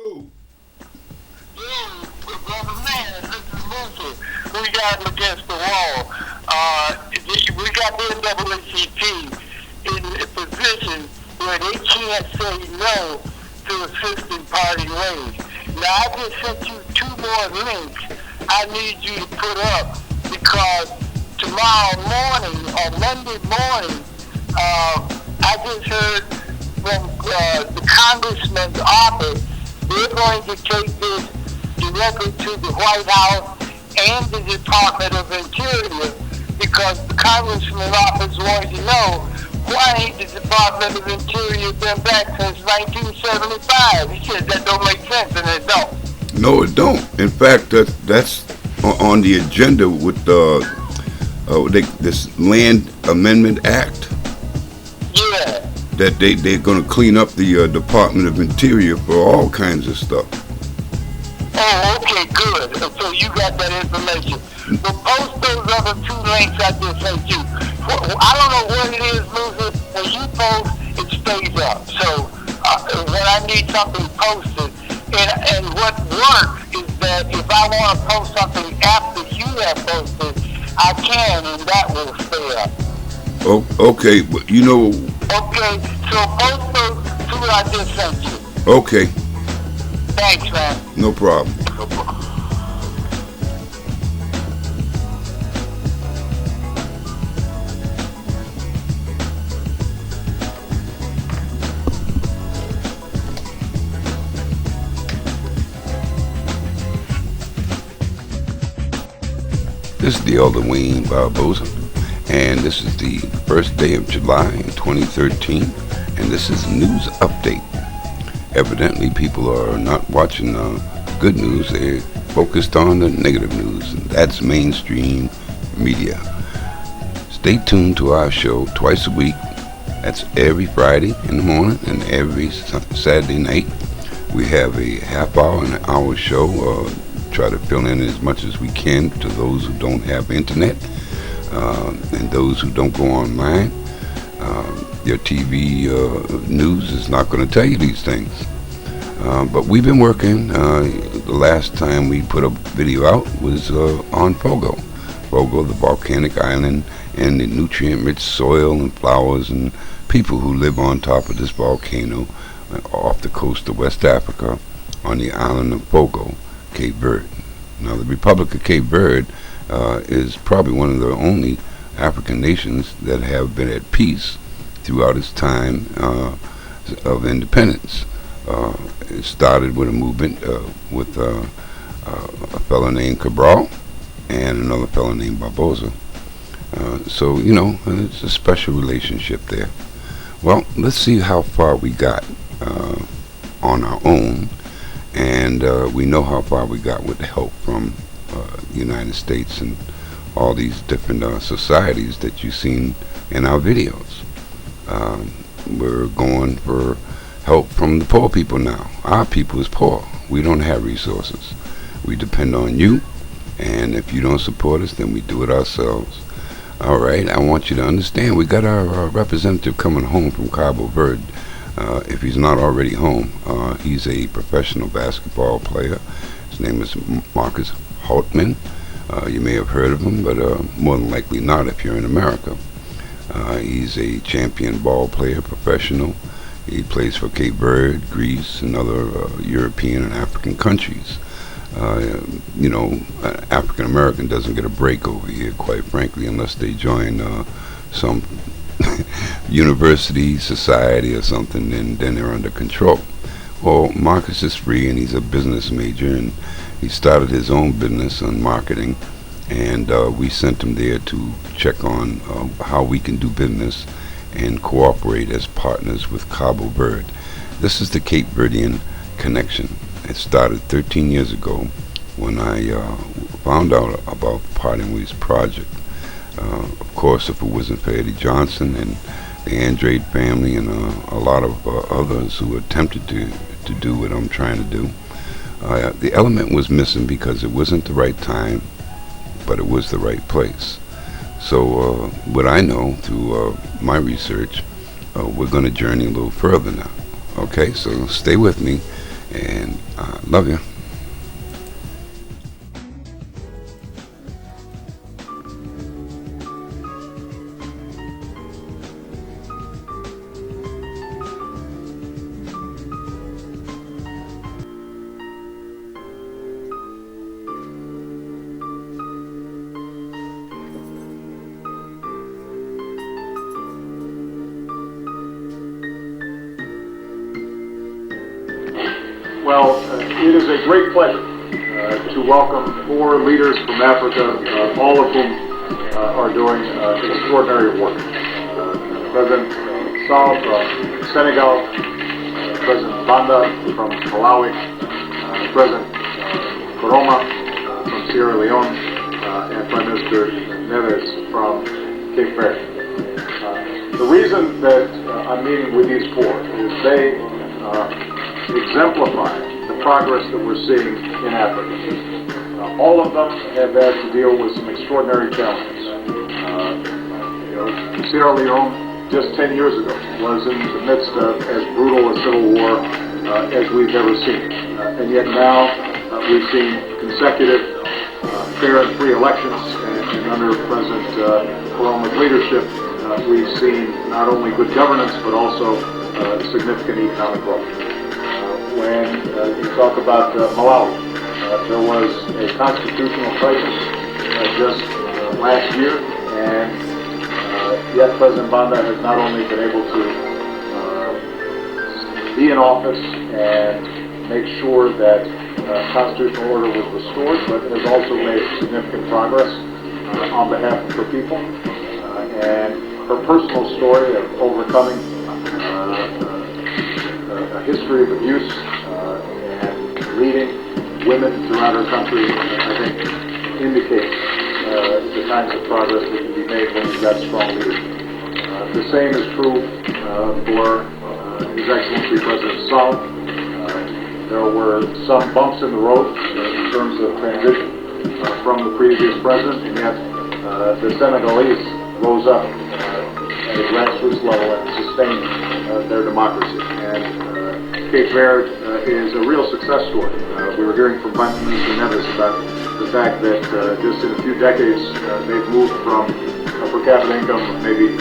Who? Yeah, brother man, this is Mecce. We got him against the wall. We got the NAACP in a position where they can't say no to assisting party ways. Now, I just sent you two more links I need you to put up because tomorrow morning or Monday morning, I just heard from the congressman's office they're going to take this directly to the White House and the Department of Interior because the congressman's office wanted to know why ain't the Department of Interior been back since 1975. He said that don't make sense, and it don't. No, it don't. In fact, that's on the agenda with this Land Amendment Act Yeah. that they're going to clean up the Department of Interior for all kinds of stuff. Oh, okay, good. So you got that information. But post those other two links I just sent you. I don't know what it is, Lucy. When you post, it stays up. So when I need something posted, and what works is that if I want to post something after you have posted, I can, and that will stay up. Oh, okay, but Okay, so post those two I just sent you. okay, Thanks, man. no problem. This is the Elder Wayne Barboza, and this is the first day of July in 2013, and this is a news update. Evidently, people are not watching good news, they're focused on the negative news, and that's mainstream media. Stay tuned to our show twice a week. That's every Friday in the morning and every Saturday night. We have a half hour and an hour show. Try to fill in as much as we can to those who don't have internet and those who don't go online. Your TV news is not going to tell you these things. But we've been working. The last time we put a video out was on Fogo. Fogo, the volcanic island, and the nutrient-rich soil and flowers and people who live on top of this volcano off the coast of West Africa on the island of Fogo, Cape Verde. Now, the Republic of Cape Verde is probably one of the only African nations that have been at peace throughout its time of independence. It started with a movement with a fellow named Cabral and another fellow named Barboza. So, it's a special relationship there. Well, let's see how far we got on our own, and we know how far we got with the help from the United States and all these different societies that you've seen in our videos. We're going for help from the poor people now. Our people is poor. We don't have resources. We depend on you, and if you don't support us, then we do it ourselves. All right, I want you to understand, we got our representative coming home from Cabo Verde. If he's not already home, he's a professional basketball player. His name is Marcus Holtman. You may have heard of him, but more than likely not if you're in America. He's a champion ball player, professional. He plays for Cape Verde, Greece, and other European and African countries. African American doesn't get a break over here, quite frankly, unless they join some university, society, or something, and then they're under control. Well, Marcus is free, and he's a business major, and he started his own business on marketing, and we sent him there to check on how we can do business and cooperate as partners with Cabo Verde. This is the Cape Verdean connection. It started 13 years ago when I found out about the Parting Ways project. Of course, if it wasn't for Eddie Johnson and the Andrade family and a lot of others who attempted to do what I'm trying to do, the element was missing because it wasn't the right time, but it was the right place. So what I know through my research, we're going to journey a little further now. Okay, so stay with me, And love you. Well, it is a great pleasure to welcome 4 leaders from Africa, all of whom are doing extraordinary work. President Sall from Senegal, President Banda from Malawi, President Koroma from Sierra Leone, and Prime Minister Neves from Cape Verde. The reason that I'm meeting with these 4 is they exemplify the progress that we're seeing in Africa. All of them have had to deal with some extraordinary challenges. Sierra Leone, just 10 years ago, was in the midst of as brutal a civil war as we've ever seen. And yet now we've seen consecutive fair and free elections, and under President Koroma's leadership, we've seen not only good governance, but also significant economic growth. When you talk about Malawi, there was a constitutional crisis just last year, and yet President Banda has not only been able to be in office and make sure that constitutional order was restored, but has also made significant progress on behalf of her people. And her personal story of overcoming a history of abuse and leading women throughout her country, I think, indicates the kinds of progress that can be made when you've got strong leadership. The same is true for His Excellency President Sall. There were some bumps in the road in terms of transition from the previous president, and yet the Senegalese rose up at a grassroots level and sustained their democracy. And Cape Verde is a real success story. We were hearing from Prime Minister Neves about the fact that just in a few decades they've moved from a per capita income of maybe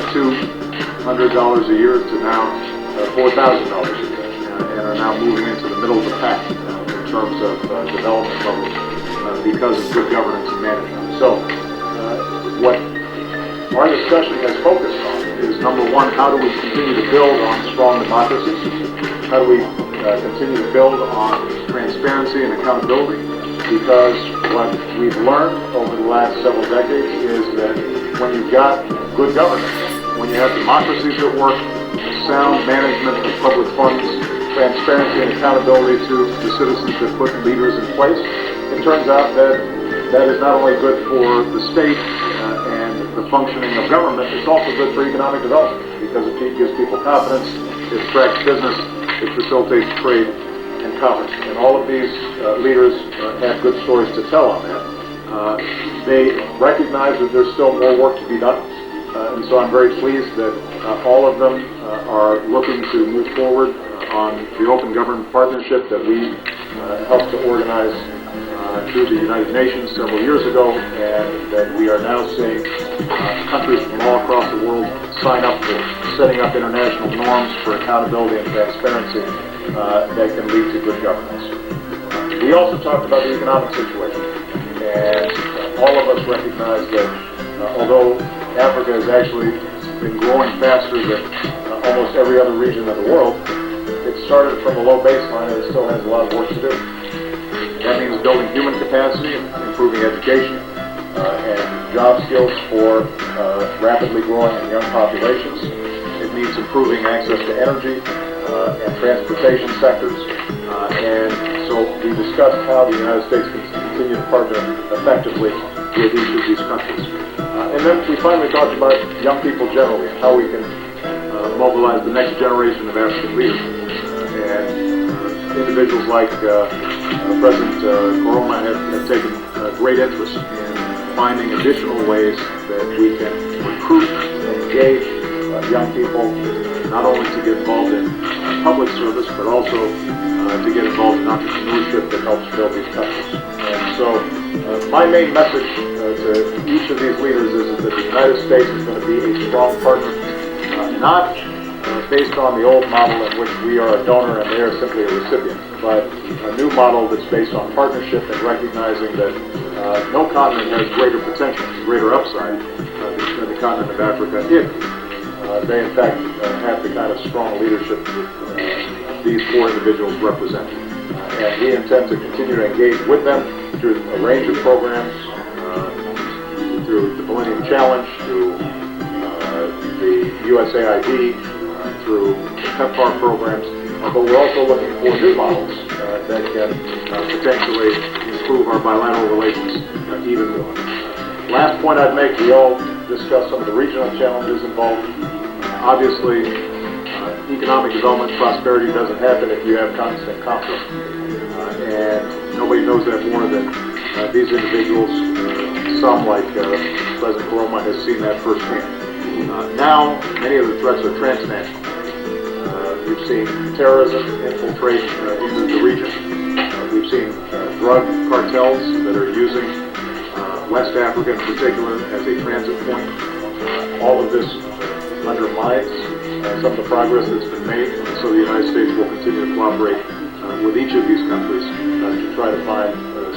$200 a year to now $4,000 a year, and are now moving into the middle of the pack in terms of development levels because of good governance and management. So what our discussion has focused on is, number one, how do we continue to build on strong democracies? How do we continue to build on transparency and accountability? Because what we've learned over the last several decades is that when you've got good governance, when you have democracies that work, sound management of public funds, transparency and accountability to the citizens that put leaders in place, it turns out that that is not only good for the state and the functioning of government, it's also good for economic development, because it gives people confidence, it attracts business, it facilitates trade and commerce. And all of these leaders have good stories to tell on that. They recognize that there's still more work to be done, and so I'm very pleased that all of them are looking to move forward on the Open Government Partnership that we helped to organize through the United Nations several years ago, and that we are now seeing countries from all across the world sign up for, setting up international norms for accountability and transparency that can lead to good governance. We also talked about the economic situation, and all of us recognize that although Africa has actually been growing faster than almost every other region of the world, it started from a low baseline and it still has a lot of work to do. That means building human capacity, improving education and job skills for rapidly growing and young populations. It means improving access to energy and transportation sectors. And so we discussed how the United States can continue to partner effectively with each of these countries. And then we finally talked about young people generally and how we can mobilize the next generation of African leadership. And individuals like President Koroma have taken great interest in finding additional ways that we can recruit and engage young people not only to get involved in public service, but also to get involved in entrepreneurship that helps build these countries. And so my main message to each of these leaders is that the United States is going to be a strong partner, not based on the old model in which we are a donor and they are simply a recipient, but a new model that's based on partnership and recognizing that no continent has greater potential, greater upside than the continent of Africa if they in fact have the kind of strong leadership these four individuals represent. And we intend to continue to engage with them through a range of programs, through the Millennium Challenge, through the USAID, through PEPFAR programs, but we're also looking for new models that can potentially improve our bilateral relations even more. Last point I'd make, we all discussed some of the regional challenges involved. Obviously, economic development, prosperity doesn't happen if you have constant conflict. And nobody knows that more than these individuals. Some, like President Koroma, has seen that firsthand. Now, many of the threats are transnational. We've seen terrorism infiltrate into the region. We've seen drug cartels that are using West Africa in particular as a transit point. All of this undermines some of the progress that's been made, and so the United States will continue to cooperate with each of these countries to try to find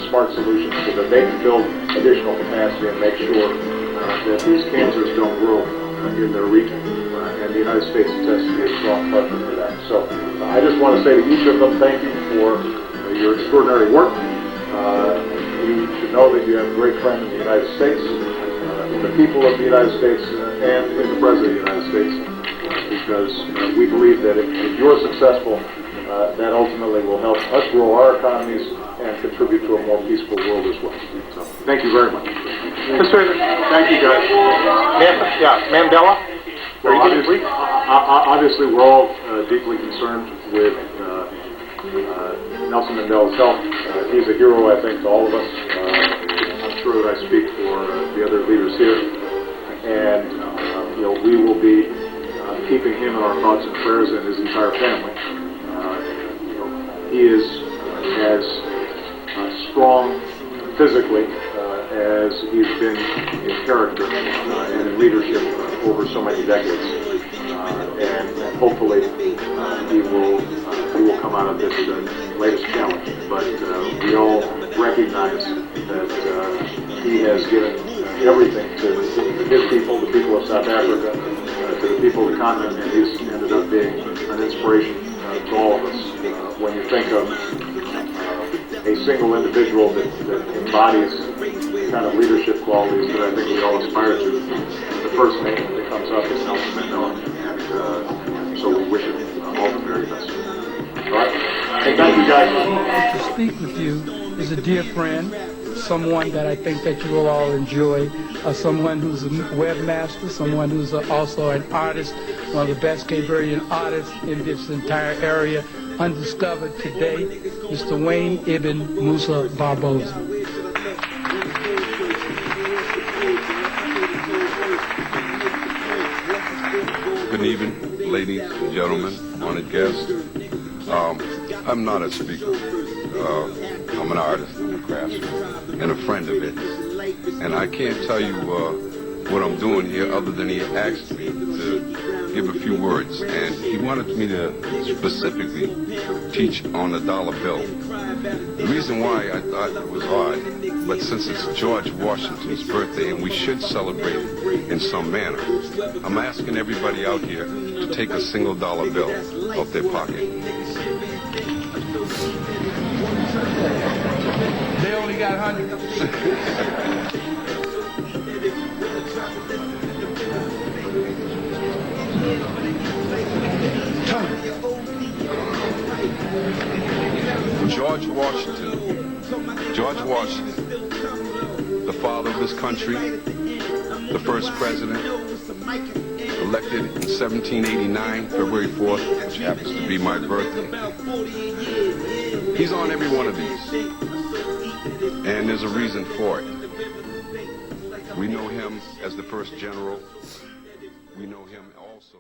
smart solutions so that they can build additional capacity and make sure that these cancers don't grow in their region. And the United States intends to be a strong partner for that. So I just want to say to each of them, thank you for your extraordinary work. You should know that you have a great friend in the United States, in the people of the United States, and in the President of the United States, because we believe that if you're successful, that ultimately will help us grow our economies and contribute to a more peaceful world as well. So, thank you very much. Thank you, guys. Mandela? Well, obviously, we're all deeply concerned with Nelson Mandela's health. He's a hero, I think, to all of us. I'm sure that I speak for the other leaders here. And, we will be keeping him in our thoughts and prayers and his entire family. He is as strong physically as he's been in character and in leadership over so many decades. And hopefully he will come out of this latest challenge. But we all recognize that he has given everything to his people, the people of South Africa, to the people of the continent, and he's ended up being an inspiration to all of us. When you think of a single individual that embodies the kind of leadership qualities that I think we all aspire to, the first name that comes up is Nelson Mandela, and so we wish him all the very best. All right? Hey, thank you, guys. To speak with you is a dear friend, someone that I think that you will all enjoy, someone who's a webmaster, someone who's also an artist, one of the best Cape Verdean artists in this entire area, undiscovered today, Mr. Wayne Ibn Musa Barboza. Good evening, ladies and gentlemen, honored guests. I'm not a speaker. I'm an artist, I'm a craftsman, and a friend of it. And I can't tell you what I'm doing here other than he asked me to give a few words. And he wanted me to specifically teach on the dollar bill. The reason why I thought it was odd, but since it's George Washington's birthday and we should celebrate in some manner, I'm asking everybody out here to take a single dollar bill out their pocket. They only got 100. George Washington, the father of this country, the first president, elected in 1789, February 4th, which happens to be my birthday. He's on every one of these, and there's a reason for it. We know him as the first general. We know him also